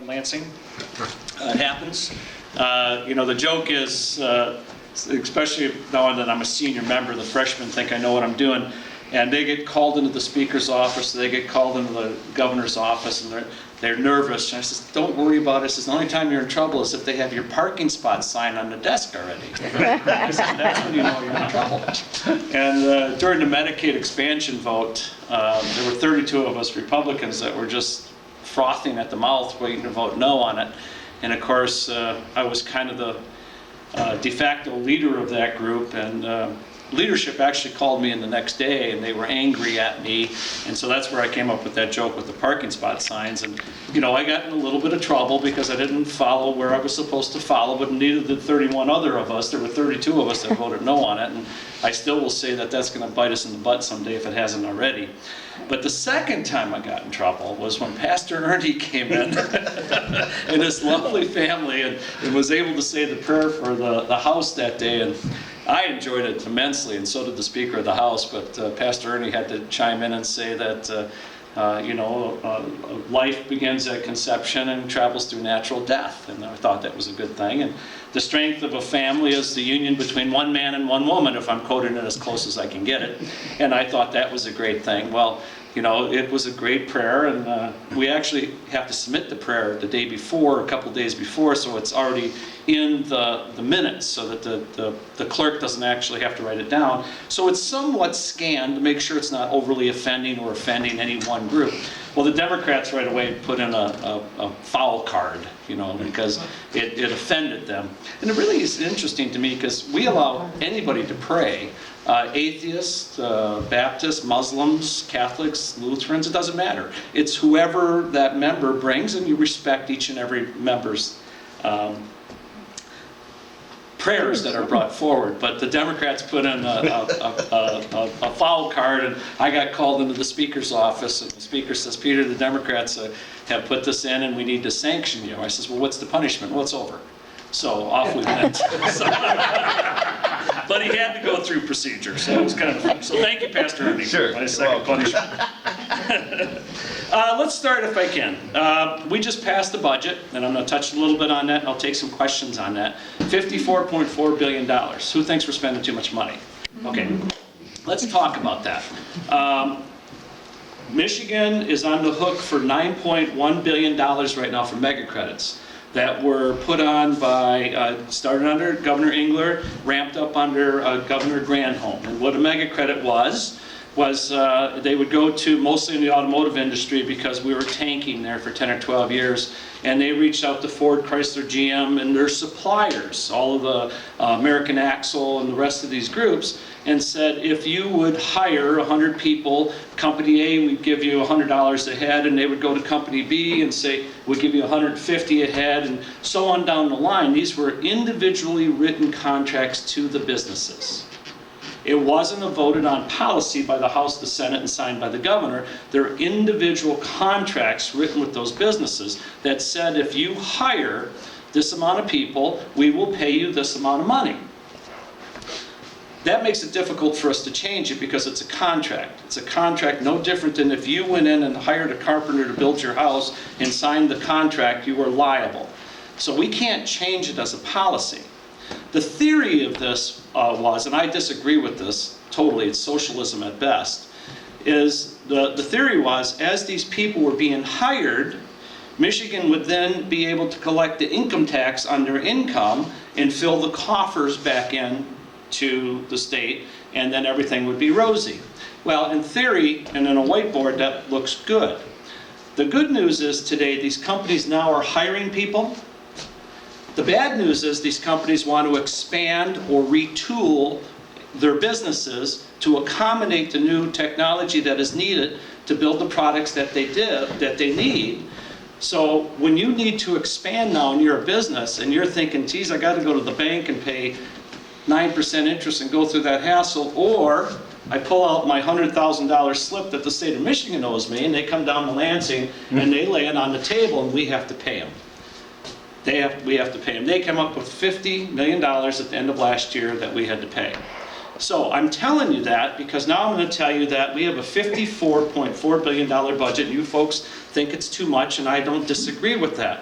in Lansing. It happens. The joke is, especially now that I'm a senior member, the freshmen think I know what I'm doing, and they get called into the speaker's office, they get called into the governor's office, and they're nervous. And I says, don't worry about it. I says, the only time you're in trouble is if they have your parking spot sign on the desk already. I says, that's when you know you're in trouble. And during the Medicaid expansion vote, there were 32 of us Republicans that were just frothing at the mouth waiting to vote no on it. And of course, I was kind of the de facto leader of that group, and leadership actually called me in the next day, and they were angry at me, and so that's where I came up with that joke with the parking spot signs. And I got in a little bit of trouble because I didn't follow where I was supposed to follow, but neither did 31 other of us. There were 32 of us that voted no on it, and I still will say that that's going to bite us in the butt someday if it hasn't already. But the second time I got in trouble was when Pastor Ernie came in and his lovely family and was able to say the prayer for the house that day. And I enjoyed it immensely, and so did the Speaker of the House, but Pastor Ernie had to chime in and say that life begins at conception and travels through natural death, and I thought that was a good thing. And the strength of a family is the union between one man and one woman, if I'm quoting it as close as I can get it, and I thought that was a great thing. Well, it was a great prayer, and we actually have to submit the prayer the day before, a couple days before, so it's already in the minutes, so that the clerk doesn't actually have to write it down. So it's somewhat scanned to make sure it's not overly offending or offending any one group. Well, the Democrats right away put in a foul card, because it offended them. And it really is interesting to me because we allow anybody to pray. Atheists, Baptists, Muslims, Catholics, Lutherans, it doesn't matter. It's whoever that member brings, and you respect each and every member's prayers that are brought forward. But the Democrats put in a foul card, and I got called into the Speaker's office, and the Speaker says, Peter, the Democrats have put this in and we need to sanction you. I says, well, what's the punishment? Well, it's over. So off we went. But he had to go through procedure, so it was kind of fun. So thank you, Pastor Ernie, for my second punishment. Let's start if I can. We just passed the budget, and I'm going to touch a little bit on that, and I'll take some questions on that. $54.4 billion. Who thinks we're spending too much money? Okay, let's talk about that. Michigan is on the hook for $9.1 billion right now for mega credits that were put on by, started under Governor Engler, ramped up under Governor Granholm. And what a mega credit was they would go to mostly in the automotive industry because we were tanking there for 10 or 12 years. And they reached out to Ford, Chrysler, GM, and their suppliers, all of the American Axle and the rest of these groups, and said, if you would hire 100 people, Company A would give you $100 a head, and they would go to Company B and say, we'll give you $150 a head, and so on down the line. These were individually written contracts to the businesses. It wasn't a voted on policy by the House, the Senate, and signed by the governor. There are individual contracts written with those businesses that said, if you hire this amount of people, we will pay you this amount of money. That makes it difficult for us to change it because it's a contract. It's a contract no different than if you went in and hired a carpenter to build your house and signed the contract, you were liable. So we can't change it as a policy. The theory of this was, and I disagree with this totally, it's socialism at best, is the theory was as these people were being hired, Michigan would then be able to collect the income tax on their income and fill the coffers back in to the state, and then everything would be rosy. Well, in theory, and on a whiteboard, that looks good. The good news is today, these companies now are hiring people. The bad news is these companies want to expand or retool their businesses to accommodate the new technology that is needed to build the products that they need. So when you need to expand now and you're a business and you're thinking, geez, I got to go to the bank and pay 9% interest and go through that hassle, or I pull out my $100,000 slip that the state of Michigan owes me, and they come down to Lansing and they lay it on the table, and we have to pay them. We have to pay them. They came up with $50 million at the end of last year that we had to pay. So I'm telling you that because now I'm going to tell you that we have a $54.4 billion budget. You folks think it's too much, and I don't disagree with that.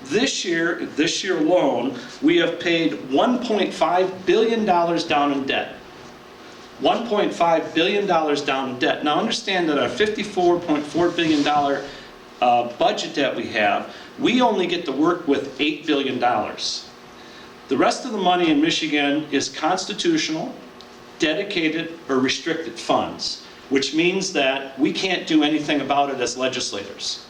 This year alone, we have paid $1.5 billion down in debt. $1.5 billion down in debt. Now understand that our $54.4 billion budget that we have, we only get to work with $8 billion. The rest of the money in Michigan is constitutional, dedicated, or restricted funds, which means that we can't do anything about it as legislators.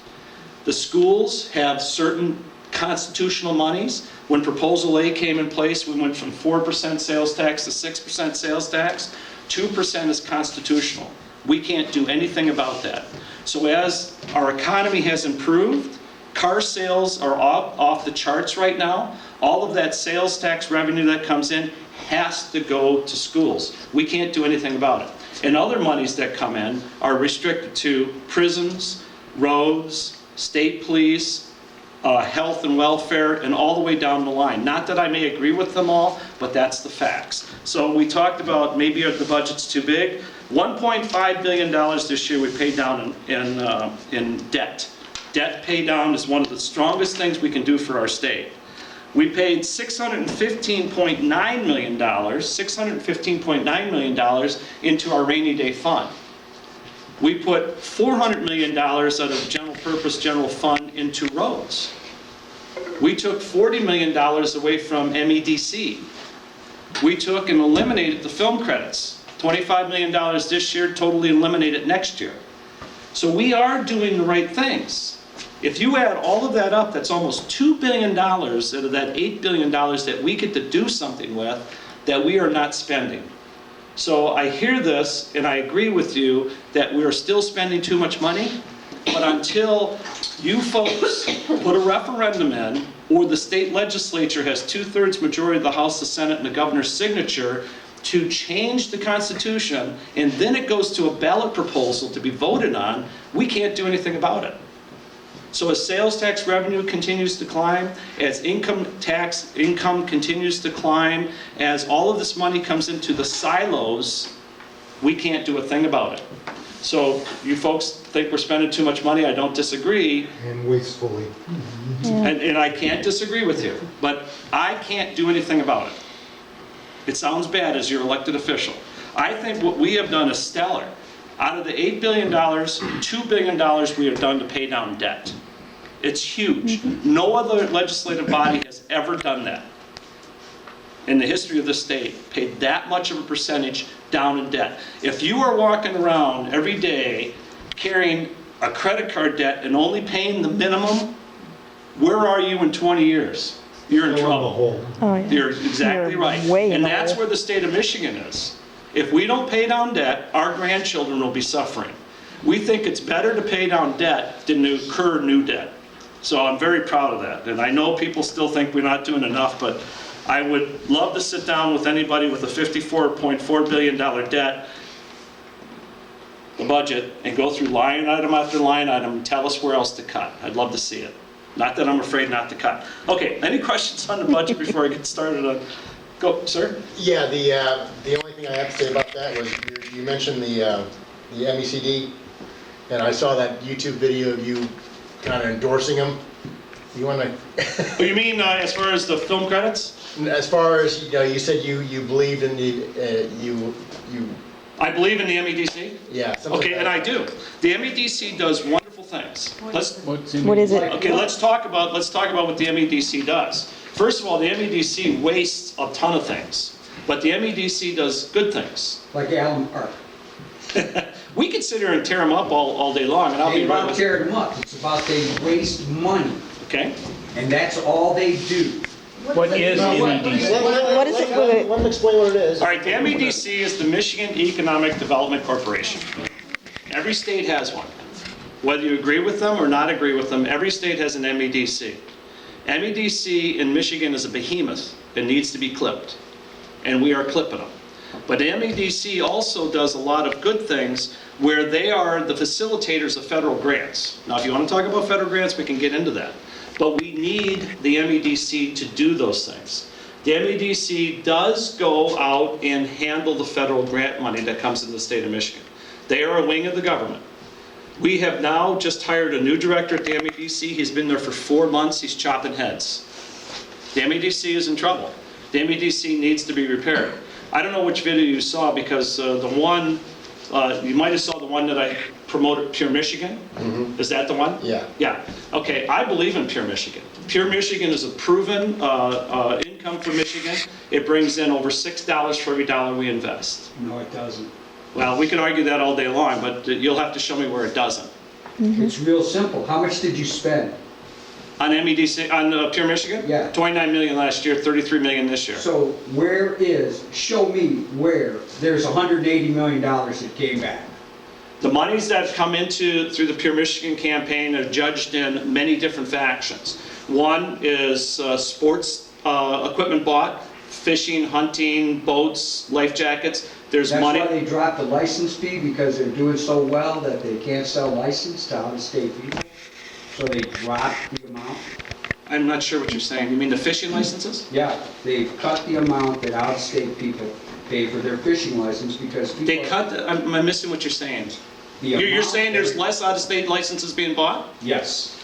The schools have certain constitutional monies. When Proposal A came in place, we went from 4% sales tax to 6% sales tax. 2% is constitutional. We can't do anything about that. So as our economy has improved, car sales are off the charts right now. All of that sales tax revenue that comes in has to go to schools. We can't do anything about it. And other monies that come in are restricted to prisons, roads, state police, health and welfare, and all the way down the line. Not that I may agree with them all, but that's the facts. So we talked about maybe the budget's too big. $1.5 billion this year we paid down in debt. Debt pay down is one of the strongest things we can do for our state. We paid $615.9 million into our rainy day fund. We put $400 million out of general purpose general fund into roads. We took $40 million away from MEDC. We took and eliminated the film credits. $25 million this year, totally eliminated next year. So we are doing the right things. If you add all of that up, that's almost $2 billion out of that $8 billion that we get to do something with that we are not spending. So I hear this, and I agree with you that we are still spending too much money, but until you folks put a referendum in, or the state legislature has 2/3 majority of the House, the Senate, and the governor's signature to change the Constitution, and then it goes to a ballot proposal to be voted on, we can't do anything about it. So as sales tax revenue continues to climb, as income continues to climb, as all of this money comes into the silos, we can't do a thing about it. So you folks think we're spending too much money, I don't disagree. And wastefully. And I can't disagree with you, but I can't do anything about it. It sounds bad as your elected official. I think what we have done is stellar. Out of the $8 billion, $2 billion we have done to pay down debt. It's huge. No other legislative body has ever done that in the history of the state, paid that much of a percentage down in debt. If you are walking around every day carrying a credit card debt and only paying the minimum, where are you in 20 years? You're in trouble. Oh, yeah. You're exactly You're right. way in And the that's hole. where the state of Michigan is. If we don't pay down debt, our grandchildren will be suffering. We think it's better to pay down debt than to incur new debt. So I'm very proud of that. And I know people still think we're not doing enough, but I would love to sit down with anybody with a $54.4 billion debt, the budget, and go through line item after line item and tell us where else to cut. I'd love to see it. Not that I'm afraid not to cut. Okay, any questions on the budget before I get started on? Go, sir? Yeah, the only thing I have to say about that was you mentioned the MECD, and I saw that YouTube video of you kind of endorsing them. You want to? Oh, you mean as far as the film credits? As far as you said you believed in the you. I believe in the MEDC. Yeah. something Okay, like and that. I do. The MEDC does wonderful things. What is it? Okay, let's talk about what the MEDC does. First of all, the MEDC wastes a ton of things, but the MEDC does good things. Like Allen Park. We can sit here and tear them up all day long, and I'll They be right about with you. tear them up. It's about they waste money, Okay? and that's all they do. What is MEDC? What is it? Let him explain what it is. All right, the MEDC is the Michigan Economic Development Corporation. Every state has one. Whether you agree with them or not agree with them, every state has an MEDC. MEDC in Michigan is a behemoth. It needs to be clipped, and we are clipping them. But MEDC also does a lot of good things where they are the facilitators of federal grants. Now, if you want to talk about federal grants, we can get into that. But we need the MEDC to do those things. The MEDC does go out and handle the federal grant money that comes into the state of Michigan. They are a wing of the government. We have now just hired a new director at the MEDC. He's been there for 4 months. He's chopping heads. The MEDC is in trouble. The MEDC needs to be repaired. I don't know which video you saw because the one, you might have saw the one that I promoted, Pure Michigan. Is that the one? Yeah. Yeah. Okay, I believe in Pure Michigan. Pure Michigan is a proven income for Michigan. It brings in over $6 for every dollar we invest. No, it doesn't. Well, we can argue that all day long, but you'll have to show me where it doesn't. It's real simple. How much did you spend? On MEDC, on Pure Michigan? Yeah. 29 million last year, 33 million this year. So show me where there's $180 million that came back. The monies that come through the Pure Michigan campaign are judged in many different factions. One is sports equipment bought, fishing, hunting, boats, life jackets. There's That's money. why they dropped the license fee, because they're doing so well that they can't sell license to out-of-state people. So they dropped the amount. I'm not sure what you're saying. You mean the fishing licenses? Yeah, they've cut the amount that out-of-state people pay for their fishing license because people... They cut, I'm missing what you're saying. the You're amount saying that- there's less out-of-state licenses being bought? Yes.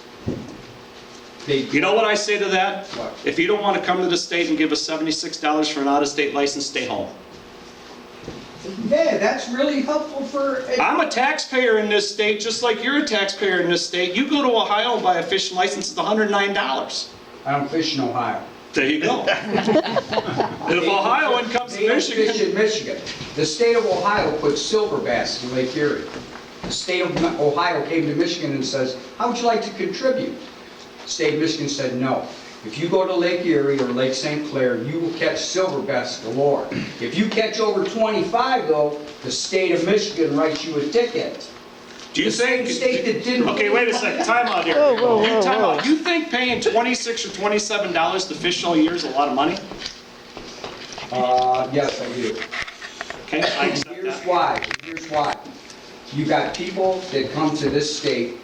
You know what I say to that? What? If you don't want to come to the state and give us $76 for an out-of-state license, stay home. Yeah, that's really helpful for... I'm a taxpayer in this state, just like you're a taxpayer in this state. You go to Ohio and buy a fishing license, it's $109. I don't fish in Ohio. There you go. And if Ohioan comes to They don't fish Michigan, in Michigan. The state of Ohio puts silver bass in Lake Erie. The state of Ohio came to Michigan and says, how would you like to contribute? The state of Michigan said no. If you go to Lake Erie or Lake St. Clair, you will catch silver bass galore. If you catch over 25 though, the state of Michigan writes you a ticket. do you The same think... state that didn't... Okay, wait a second, time out here. Whoa, whoa, whoa, Time whoa. out. You think paying $26 or $27 to fish all year is a lot of money? Yes, I do. Okay, I And accept here's that. why, here's why. You got people that come to this state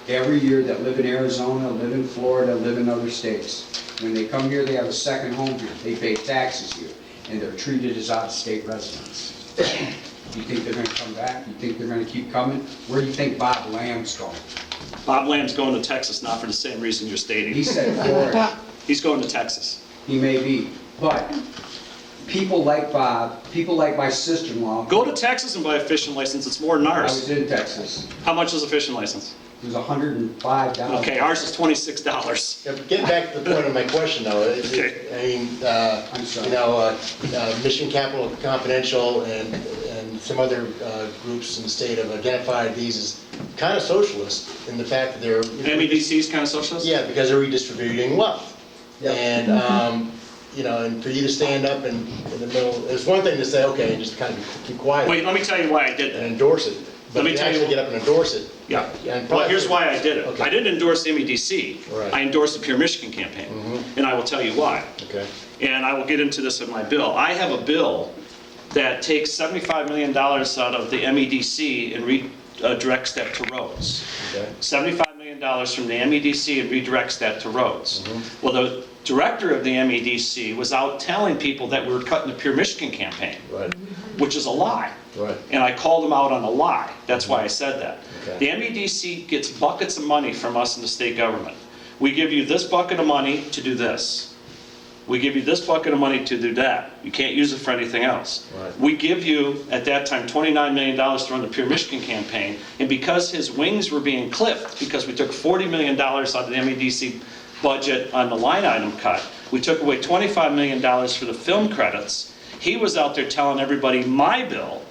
every year that live in Arizona, live in Florida, live in other states. When they come here, they have a second home here. They pay taxes here, and they're treated as out-of-state residents. You think they're gonna come back? You think they're gonna keep coming? Where do you think Bob Lamb's going? Bob Lamb's going to Texas, not for the same reason you're He stating. said Florida. He's going to Texas. He may be, but people like Bob, people like my sister-in-law. Go to Texas and buy a fishing license, it's more than I was ours. in Texas. How much is a fishing license? It was $105. Okay, ours is $26. Yeah, but getting back to the point of my question though, I mean, I'm sorry. you know, Mission Capital Confidential and some other groups in the state have identified these as kind of socialist in the fact that they're... MEDC is kind of socialist? Yeah, because they're redistributing wealth. Yep. And, you know, and for you to stand up in the middle, it's one thing to say, okay, and just kind of keep quiet Wait, let me tell you why I did and that. endorse it. Let But me to tell you- actually get up and endorse it. Yeah. and Well, probably- here's why I did it. Okay. I didn't endorse MEDC. Right. I endorsed the Pure Michigan campaign. And I will tell you why. Okay. And I will get into this in my bill. I have a bill that takes $75 million out of the MEDC and redirects that to roads. Okay. $75 million from the MEDC and redirects that to roads. Well, the director of the MEDC was out telling people that we were cutting the Pure Michigan campaign, Right. which is a lie. Right. And I called him out on a lie. That's why I said that. Okay. The MEDC gets buckets of money from us in the state government. We give you this bucket of money to do this. We give you this bucket of money to do that. You can't use it for anything else. Right. We give you, at that time, $29 million to run the Pure Michigan campaign, and because his wings were being clipped, because we took $40 million out of the MEDC budget on the line item cut, we took away $25 million for the film credits. He was out there telling everybody my bill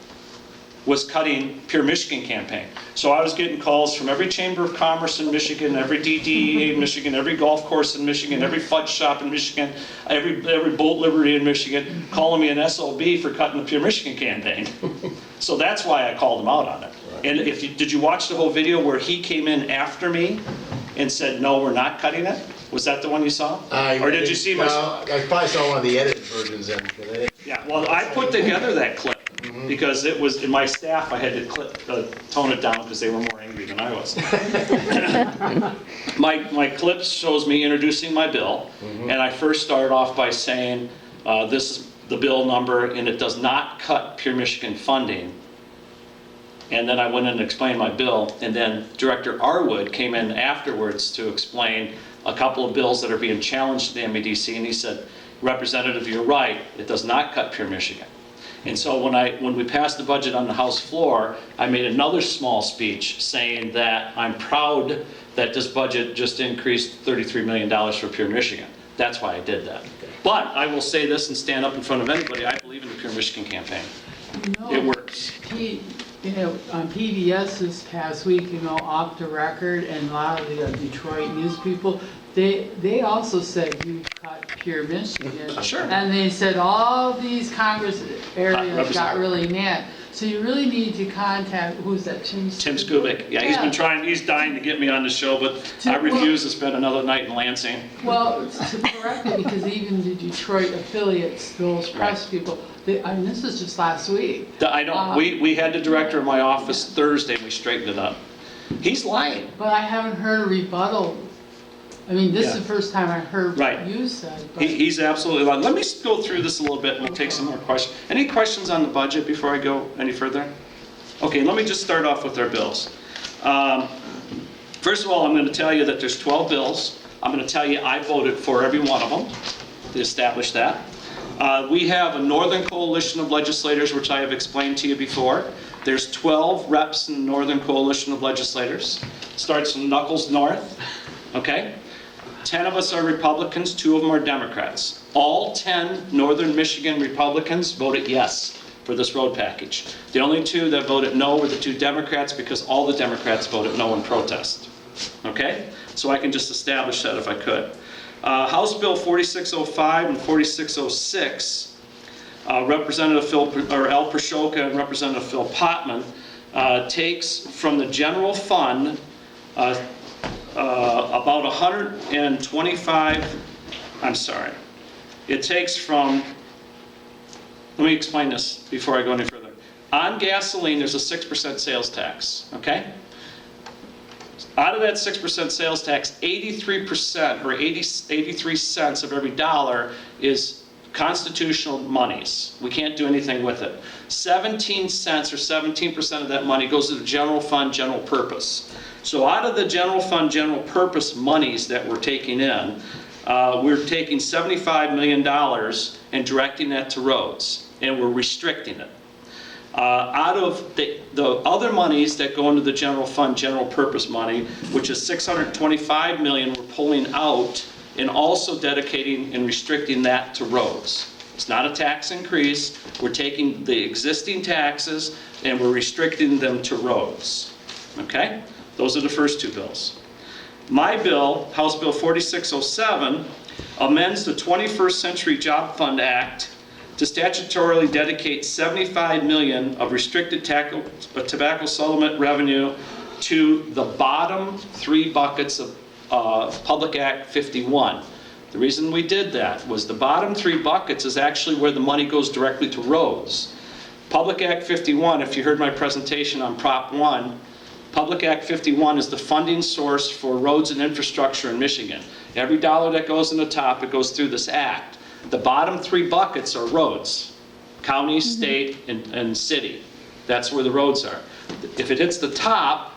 was cutting Pure Michigan campaign. So I was getting calls from every Chamber of Commerce in Michigan, every DDEA in Michigan, every golf course in Michigan, every fudge shop in Michigan, every boat livery in Michigan, calling me an SOB for cutting the Pure Michigan campaign. So that's why I called him out on it. And did you watch the whole video where he came in after me and said, no, we're not cutting it? Was that the one you saw? Or did you see my... No, I probably saw one of the edited versions then. Yeah, well, I put together that clip. because it was, in my staff, I had to tone it down because they were more angry than I was. My clip shows me introducing my bill, and I first started off by saying, this is the bill number, and it does not cut Pure Michigan funding. And then I went in and explained my bill, and then Director Arwood came in afterwards to explain a couple of bills that are being challenged at the MEDC, and he said, Representative, you're right, it does not cut Pure Michigan. And so when we passed the budget on the House floor, I made another small speech saying that I'm proud that this budget just increased $33 million for Pure Michigan. That's why I did that. But I will say this and stand up in front of anybody, I believe in the Pure Michigan campaign. It works. On PBS this past week, off the record, and a lot of the Detroit news people, they also said you cut Pure Michigan. Sure. And they said all these Congress areas got really mad. So you really need to contact, who's that, Tim Skubik. Yeah, he's been trying, he's dying to get me on the show, but I refuse to spend another night in Lansing. Well, to correct it, because even the Detroit affiliates, those press people, this was just last week. I know, we had the director of my office Thursday, we straightened it up. He's lying. But I haven't heard a rebuttal. I mean, this is the first time I heard Right. what you said. But He's absolutely lying. Let me go through this a little bit and we'll take some more questions. Any questions on the budget before I go any further? Okay, let me just start off with our bills. First of all, I'm going to tell you that there's 12 bills. I'm going to tell you I voted for every one of them to establish that. We have a Northern Coalition of Legislators, which I have explained to you before. There's 12 reps in the Northern Coalition of Legislators. Starts from Knuckles North, okay? 10 of us are Republicans, 2 of them are Democrats. All 10 Northern Michigan Republicans voted yes for this road package. The only 2 that voted no were the 2 Democrats, because all the Democrats voted no in protest. Okay? So I can just establish that if I could. House Bill 4605 and 4606, Representative Al Pershoka and Representative Phil Potman takes from the general fund about 125, I'm sorry. It takes from, let me explain this before I go any further. On gasoline, there's a 6% sales tax, okay? Out of that 6% sales tax, 83% or 83 cents of every dollar is constitutional monies. We can't do anything with it. 17 cents or 17% of that money goes to the general fund, general purpose. So out of the general fund, general purpose monies that we're taking in, we're taking $75 million and directing that to roads, and we're restricting it. Out of the other monies that go into the general fund, general purpose money, which is $625 million, we're pulling out and also dedicating and restricting that to roads. It's not a tax increase. We're taking the existing taxes and we're restricting them to roads. Okay? Those are the first 2 bills. My bill, House Bill 4607, amends the 21st Century Job Fund Act to statutorily dedicate $75 million of restricted tobacco settlement revenue to the bottom 3 buckets of Public Act 51. The reason we did that was the bottom 3 buckets is actually where the money goes directly to roads. Public Act 51, if you heard my presentation on Prop 1, Public Act 51 is the funding source for roads and infrastructure in Michigan. Every dollar that goes in the top, it goes through this act. The bottom 3 buckets are roads, county, state, and city. That's where the roads are. If it hits the top,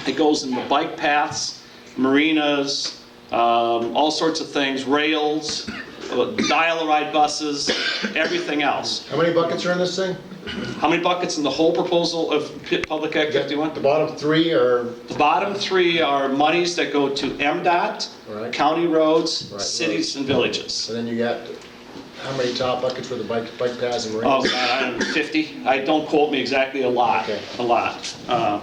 it goes in the bike paths, marinas, all sorts of things, rails, dial-a-ride buses, everything else. How many buckets are in this thing? How many buckets in the whole proposal of Public Act 51? The bottom 3 are, The bottom 3 are monies that go to MDOT, Right. county roads, Right, cities, and villages. and then you got, how many top buckets for the bike paths and Oh, rails? God, I don't know, 50? I don't quote me exactly, a lot, Okay. a lot.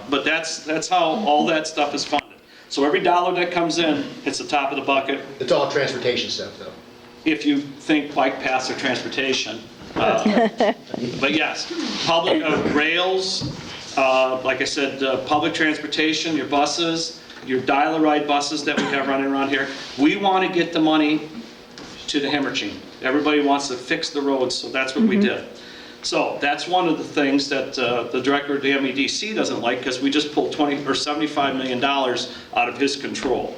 But that's how all that stuff is funded. So every dollar that comes in hits the top of the bucket. It's all transportation stuff, though. If you think bike paths are transportation. But yes, public rails, like I said, public transportation, your buses, your dial-a-ride buses that we have running around here. We want to get the money to the hemorrhaging. Everybody wants to fix the roads, so that's what we did. So that's one of the things that the director of the MEDC doesn't like, because we just pulled $75 million out of his control.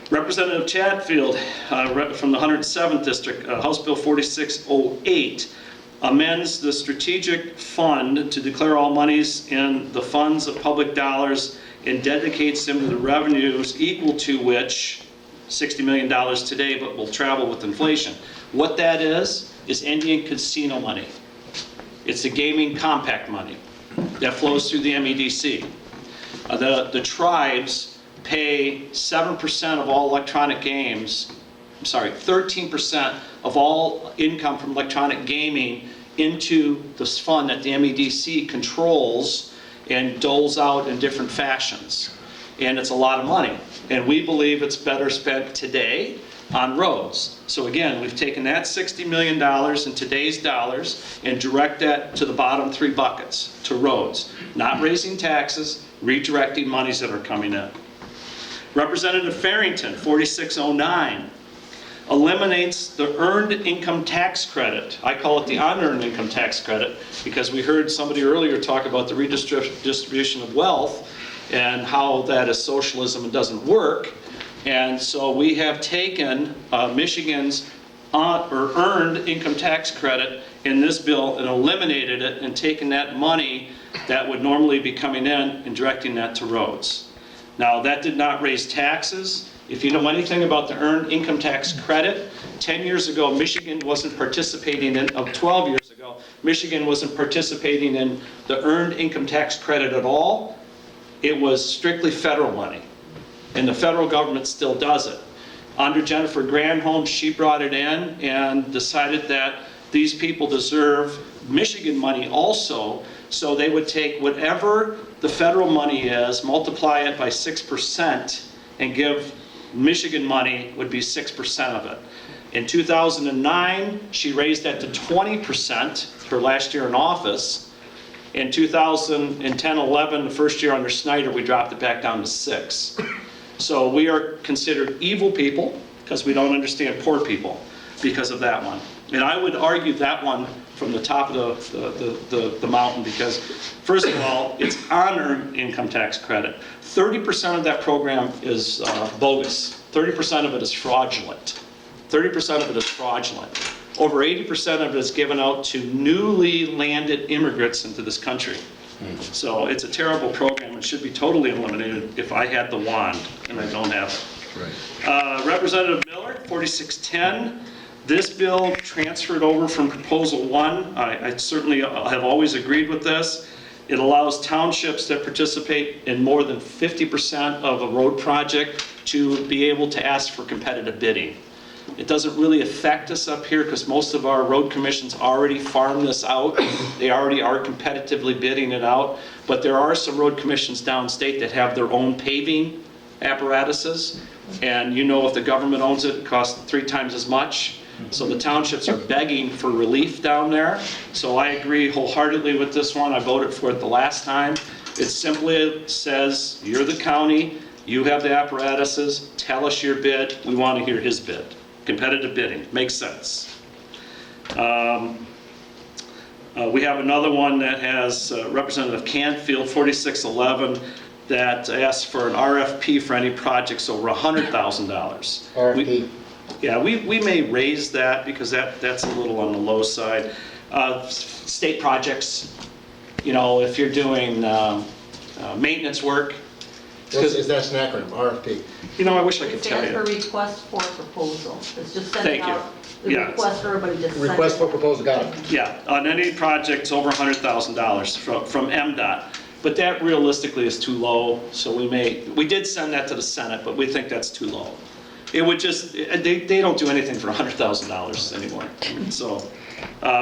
Representative Chatfield from the 107th District, House Bill 4608, amends the strategic fund to declare all monies in the funds of public dollars and dedicates them to the revenues equal to which $60 million today, but will travel with inflation. What that is Indian casino money. It's the gaming compact money that flows through the MEDC. The tribes pay 7% of all electronic games, 13% of all income from electronic gaming into this fund that the MEDC controls and doles out in different fashions. And it's a lot of money. And we believe it's better spent today on roads. So again, we've taken that $60 million in today's dollars and direct that to the bottom three buckets, to roads. Not raising taxes, redirecting monies that are coming in. Representative Farrington, 4609, eliminates the earned income tax credit. I call it the unearned income tax credit because we heard somebody earlier talk about the redistribution of wealth and how that is socialism and doesn't work. And so we have taken Michigan's earned income tax credit in this bill and eliminated it and taken that money that would normally be coming in and directing that to roads. Now, that did not raise taxes. If you know anything about the earned income tax credit, 10 years ago, Michigan wasn't participating in, 12 years ago, Michigan wasn't participating in the earned income tax credit at all. It was strictly federal money. And the federal government still does it. Under Jennifer Granholm, she brought it in and decided that these people deserve Michigan money also, so they would take whatever the federal money is, multiply it by 6%, and give Michigan money would be 6% of it. In 2009, she raised that to 20% her last year in office. In 2010-11, the first year under Snyder, we dropped it back down to 6%. So we are considered evil people because we don't understand poor people because of that one. And I would argue that one from the top of the mountain because, first of all, it's unearned income tax credit. 30% of that program is bogus. 30% of it is fraudulent. 30% of it is fraudulent. Over 80% of it is given out to newly landed immigrants into this country. So it's a terrible program. It should be totally eliminated if I had the wand, and I don't have it. Right. Representative Miller, 4610. This bill transferred over from Proposal 1. I certainly have always agreed with this. It allows townships that participate in more than 50% of a road project to be able to ask for competitive bidding. It doesn't really affect us up here because most of our road commissions already farm this out. They already are competitively bidding it out. But there are some road commissions downstate that have their own paving apparatuses. And you know if the government owns it, it costs 3 times as much. So the townships are begging for relief down there. So I agree wholeheartedly with this one. I voted for it the last time. It simply says, you're the county, you have the apparatuses, tell us your bid, we want to hear his bid. Competitive bidding, makes sense. We have another one that has Representative Canfield, 4611, that asks for an RFP for any projects over $100,000. RFP. Yeah, we may raise that because that's a little on the low side. State projects, you know, if you're doing maintenance work. Is that an acronym, RFP? You know, I wish I could It tell stands for you. request for proposal. It's just Thank sending you. out the Yeah. request for everybody to send it. Request for proposal, got it. Yeah, on any projects over $100,000 from MDOT. But that realistically is too low, so we did send that to the Senate, but we think that's too low. It would just, they don't do anything for $100,000 anymore. So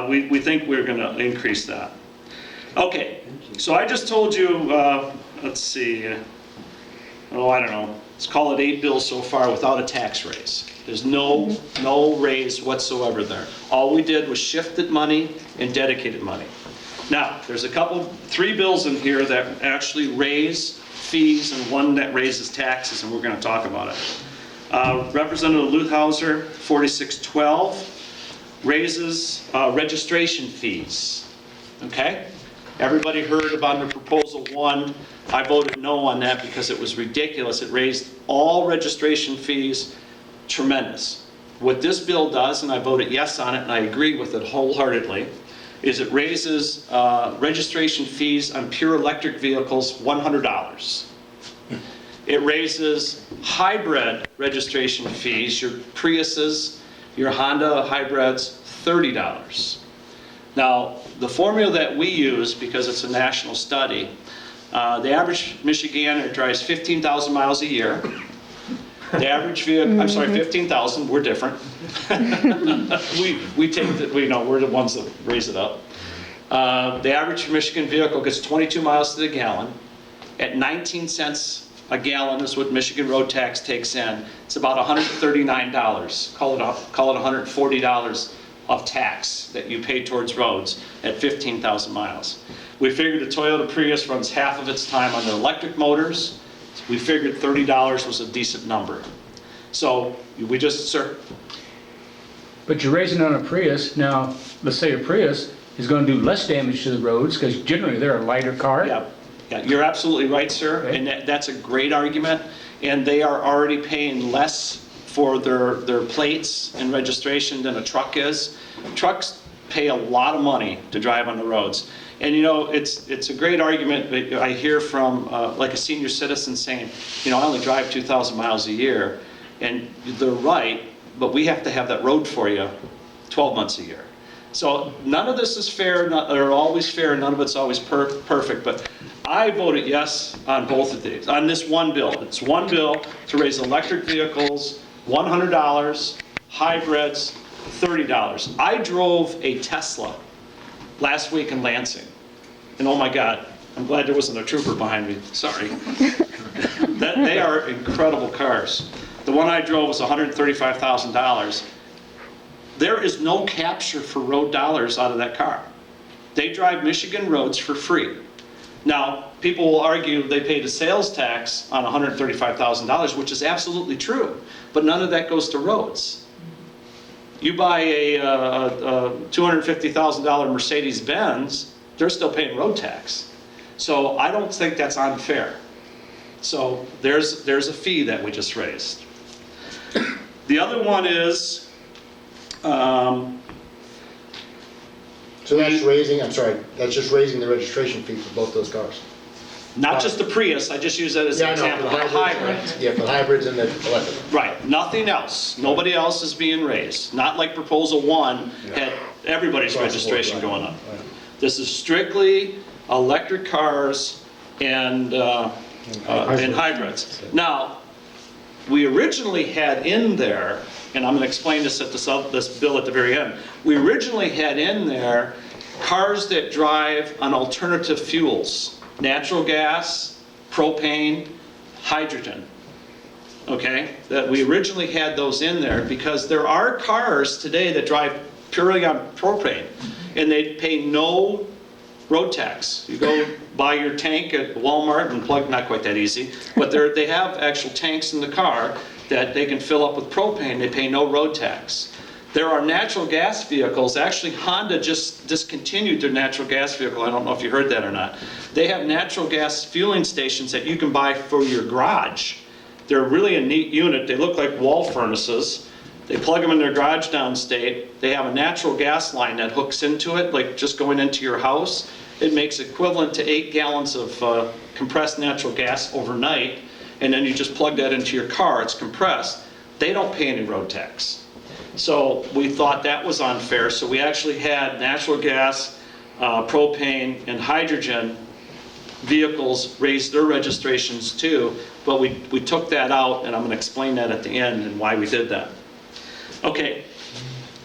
we think we're going to increase that. Okay, so I just told you, let's see, I don't know, let's call it 8 bills so far without a tax raise. There's no raise whatsoever there. All we did was shifted money and dedicated money. Now, there's 3 bills in here that actually raise fees and one that raises taxes, and we're going to talk about it. Representative Luthauser, 4612. raises registration fees, okay? Everybody heard about the proposal 1. I voted no on that because it was ridiculous. It raised all registration fees, tremendous. What this bill does, and I voted yes on it, and I agree with it wholeheartedly, is it raises registration fees on pure electric vehicles $100. It raises hybrid registration fees, your Priuses, your Honda hybrids, $30. Now, the formula that we use, because it's a national study, the average Michigander drives 15,000 miles a year. The average vehicle, I'm sorry, 15,000, we're different. we take the, we know, we're the ones that raise it up. The average Michigan vehicle gets 22 miles to the gallon. At 19 cents a gallon is what Michigan road tax takes in. It's about $139. Call it $140 of tax that you pay towards roads at 15,000 miles. We figured a Toyota Prius runs half of its time on the electric motors. We figured $30 was a decent number. So we just, sir? But you're raising it on a Prius. Now, let's say a Prius is going to do less damage to the roads because generally they're a lighter car. Yeah, you're absolutely right, sir. Okay. And that's a great argument. And they are already paying less for their plates and registration than a truck is. Trucks pay a lot of money to drive on the roads. And you know, it's a great argument, but I hear from like a senior citizen saying, you know, I only drive 2,000 miles a year. And they're right, but we have to have that road for you 12 months a year. So none of this is fair, or always fair, none of it's always perfect, but I voted yes on both of these, on this one bill. It's one bill to raise electric vehicles, $100, hybrids, $30. I drove a Tesla last week in Lansing, and oh my God, I'm glad there wasn't a trooper behind me, sorry. They are incredible cars. The one I drove was $135,000. There is no capture for road dollars out of that car. They drive Michigan roads for free. Now, people will argue they paid a sales tax on $135,000, which is absolutely true, but none of that goes to roads. You buy a $250,000 Mercedes-Benz, they're still paying road tax. So I don't think that's unfair. So there's a fee that we just raised. The other one is, So that's raising, I'm sorry, that's just raising the registration fee for both those cars. not just the Prius, I just use that as Yeah, an I know, example, for the the hybrid. hybrids. Yeah, for the hybrids and the electric. Right, nothing else. Nobody else is being raised. Not like Proposal 1 had everybody's Across the board, registration right. going up. Right. This is strictly electric cars and hybrids. Now, we originally had in there, and I'm going to explain this at this bill at the very end. We originally had in there cars that drive on alternative fuels, natural gas, propane, hydrogen. Okay, that we originally had those in there because there are cars today that drive purely on propane, and they pay no road tax. You go buy your tank at Walmart and plug, not quite that easy, but they have actual tanks in the car that they can fill up with propane. They pay no road tax. There are natural gas vehicles. Actually, Honda just discontinued their natural gas vehicle. I don't know if you heard that or not. They have natural gas fueling stations that you can buy for your garage. They're really a neat unit. They look like wall furnaces. They plug them in their garage downstate. They have a natural gas line that hooks into it, like just going into your house. It makes equivalent to 8 gallons of compressed natural gas overnight, and then you just plug that into your car. It's compressed. They don't pay any road tax. So we thought that was unfair, so we actually had natural gas, propane, and hydrogen vehicles raise their registrations too, but we took that out, and I'm going to explain that at the end and why we did that. Okay,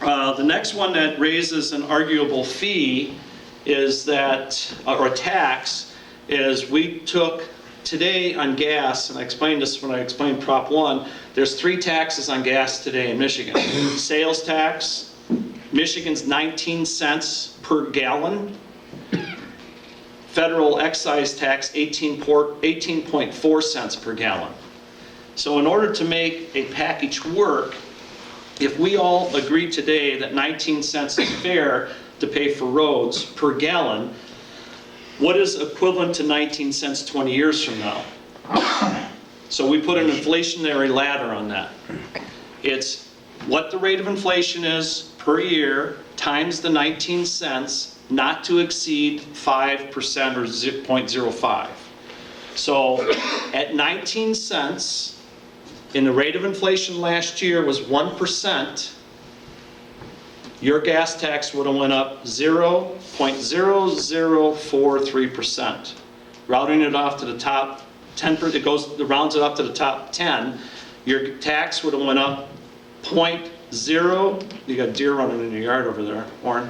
the next one that raises an arguable fee is that, or a tax, is we took today on gas, and I explained this when I explained Prop 1, there's 3 taxes on gas today in Michigan. Sales tax, Michigan's 19 cents per gallon. Federal excise tax, 18.4 cents per gallon. So in order to make a package work, if we all agree today that 19 cents is fair to pay for roads per gallon, what is equivalent to 19 cents 20 years from now? So we put an inflationary ladder on that. It's what the rate of inflation is per year times the 19 cents, not to exceed 5% or 0.05. So at 19 cents, and the rate of inflation last year was 1%, your gas tax would have went up 0.0043%. Routing it off to the top 10%, it rounds it up to the top 10, your tax would have went up 0.0, you got deer running in your yard over there, Warren.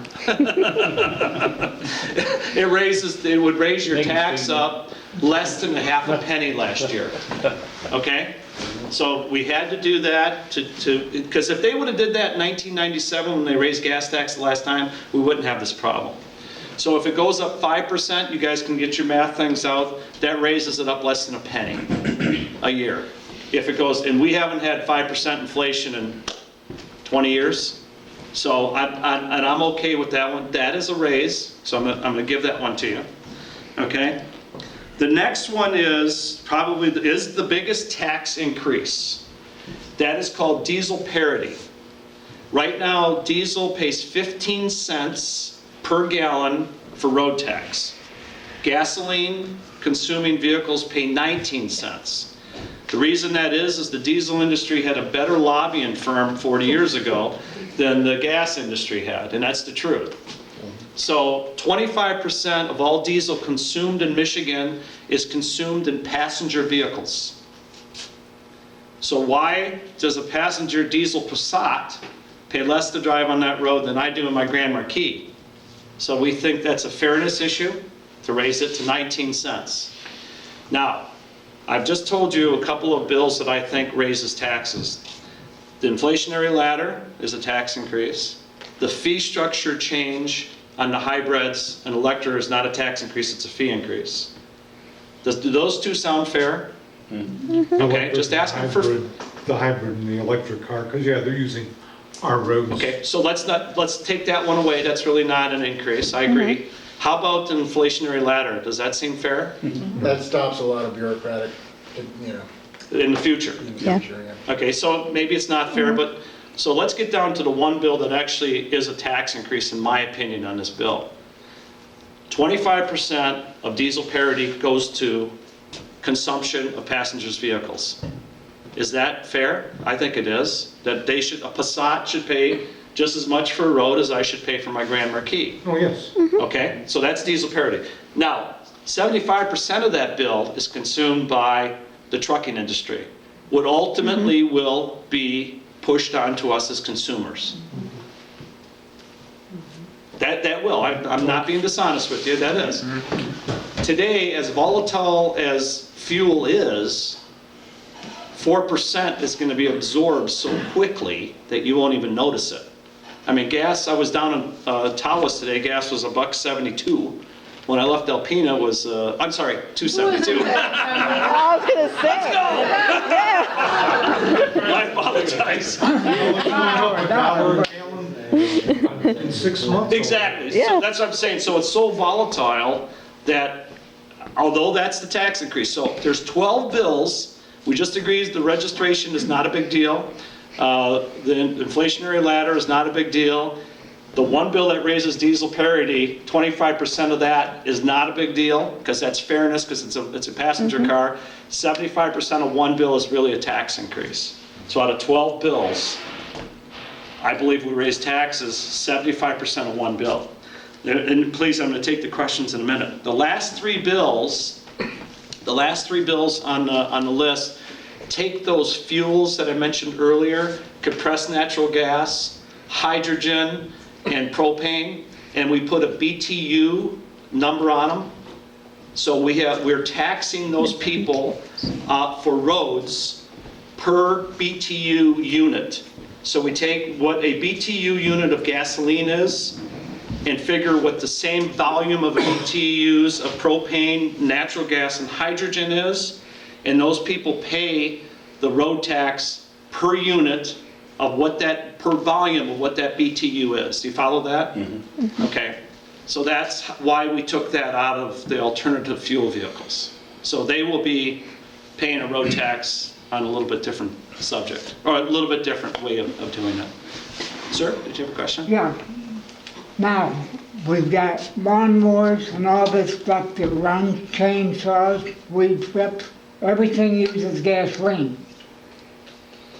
It would raise your tax up less than a half a penny last year, okay? So we had to do that because if they would have did that in 1997 when they raised gas tax the last time, we wouldn't have this problem. So if it goes up 5%, you guys can get your math things out, that raises it up less than a penny a year. If it goes, and we haven't had 5% inflation in 20 years, so I'm okay with that one. That is a raise, so I'm gonna give that one to you, okay? The next one is probably the biggest tax increase. That is called diesel parity. Right now, diesel pays 15 cents per gallon for road tax. Gasoline consuming vehicles pay 19 cents. The reason that is the diesel industry had a better lobbying firm 40 years ago than the gas industry had, and that's the truth. So 25% of all diesel consumed in Michigan is consumed in passenger vehicles. So why does a passenger diesel Passat pay less to drive on that road than I do in my Grand Marquis? So we think that's a fairness issue to raise it to 19 cents. Now, I've just told you a couple of bills that I think raises taxes. The inflationary ladder is a tax increase. The fee structure change on the hybrids and Electra is not a tax increase, it's a fee increase. Do those two sound fair? Okay, just asking for... The hybrid and the electric car, because yeah, they're using our roads. Okay, so let's take that one away, that's really not an increase, I agree. How about the inflationary ladder, does that seem fair? That stops a lot of bureaucratic, In the future? Yeah. Okay, so maybe it's not fair, but, so let's get down to the one bill that actually is a tax increase, in my opinion, on this bill. 25% of diesel parity goes to consumption of passengers' vehicles. Is that fair? I think it is. That a Passat should pay just as much for a road as I should pay for my Grand Marquis. Oh, yes. Okay, so that's diesel parity. Now, 75% of that bill is consumed by the trucking industry, what ultimately will be pushed onto us as consumers. That will, I'm not being dishonest with you, that is. Today, as volatile as fuel is, 4% is going to be absorbed so quickly that you won't even notice it. I mean, gas, I was down in Tawas today, gas was $1.72. When I left Alpena it was, I'm sorry, $2.72. I was gonna say. I apologize. In 6 months. Exactly, Yeah. so that's what I'm saying, so it's so volatile that, although that's the tax increase, so there's 12 bills, we just agreed the registration is not a big deal, the inflationary ladder is not a big deal, the one bill that raises diesel parity, 25% of that is not a big deal, because that's fairness, because it's a passenger car, 75% of one bill is really a tax increase. So out of 12 bills, I believe we raise taxes 75% of one bill. And please, I'm going to take the questions in a minute. The last three bills on the list take those fuels that I mentioned earlier, compressed natural gas, hydrogen, and propane, and we put a BTU number on them. So we're taxing those people for roads per BTU unit. So we take what a BTU unit of gasoline is and figure what the same volume of BTUs of propane, natural gas, and hydrogen is, and those people pay the road tax per unit of what that, per volume of what that BTU is. Do you follow that? Okay. So that's why we took that out of the alternative fuel vehicles. So they will be paying a road tax on a little bit different subject, or a little bit different way of doing it. Sir, did you have a question? Yeah. Now, we've got lawnmowers and all this stuff that runs, chainsaws, weed whips, everything uses gasoline.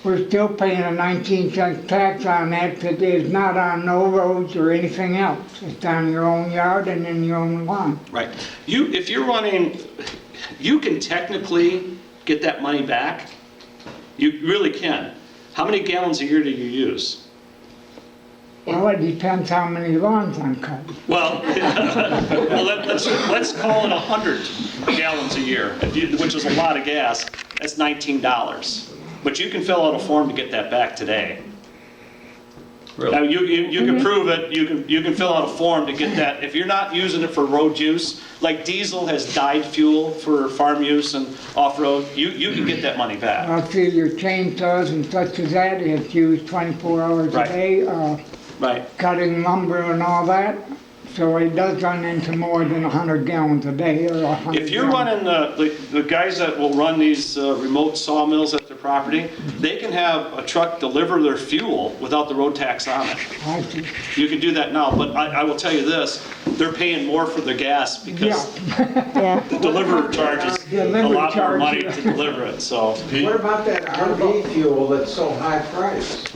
We're still paying a 19-cent tax on that that is not on no roads or anything else. It's on your own yard and in your own lawn. Right. If you're running, you can technically get that money back. You really can. How many gallons a year do you use? Well, it depends how many lawns I'm cutting. Well, let's call it 100 gallons a year, which is a lot of gas. That's $19. But you can fill out a form to get that back today. Now, you can prove it, you can fill out a form to get that. If you're not using it for road use, like diesel has dyed fuel for farm use and off-road, you can get that money back. I'll see your chainsaws and such as that, it's used 24 hours a Right. day, Right. cutting lumber and all that. So it does run into more than 100 gallons a day or 100 If you're gallons. running the guys that will run these remote sawmills at their property, they can have a truck deliver their fuel without the road tax on it. I see. You can do that now, but I will tell you this, they're paying more for their gas because Yeah. the deliverer charges a Delivery lot more charge. money to deliver it, so. What about that RV fuel that's so high priced?